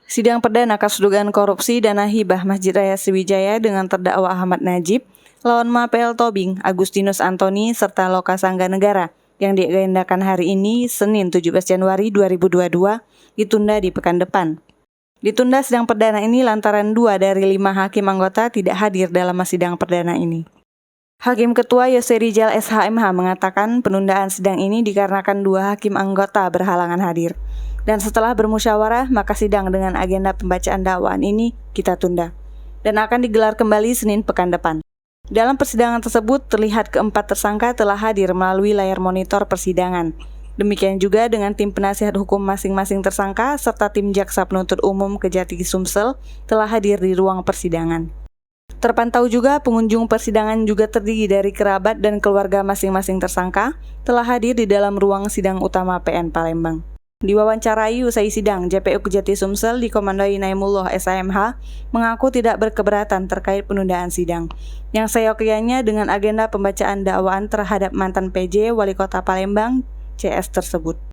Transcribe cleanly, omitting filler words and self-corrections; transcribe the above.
Sidang perdana kasus dugaan korupsi dana hibah Masjid Raya Sriwijaya dengan terdakwa Ahmad Najib, lawan PL Tobing, Agustinus Antoni, serta Loka Sangga Negara yang diagendakan hari ini, Senin 17 Januari 2022, ditunda di pekan depan. Ditunda sidang perdana ini lantaran 2 dari 5 hakim anggota tidak hadir dalam sidang perdana ini. Hakim Ketua Yose Rijal SHMH mengatakan penundaan sidang ini dikarenakan 2 hakim anggota berhalangan hadir. Dan setelah bermusyawarah, maka sidang dengan agenda pembacaan dakwaan ini kita tunda. Dan akan digelar kembali Senin pekan depan. Dalam persidangan tersebut, terlihat keempat tersangka telah hadir melalui layar monitor persidangan. Demikian juga dengan tim penasihat hukum masing-masing tersangka serta tim jaksa penuntut umum Kejati Sumsel telah hadir di ruang persidangan. Terpantau juga pengunjung persidangan juga terdiri dari kerabat dan keluarga masing-masing tersangka telah hadir di dalam ruang sidang utama PN Palembang. Diwawancarai usai sidang, JPU Kejati Sumsel dikomandoi Naimullah SHMH mengaku tidak berkeberatan terkait penundaan sidang, yang seyogyanya dengan agenda pembacaan dakwaan terhadap mantan PJ Wali Kota Palembang CS tersebut.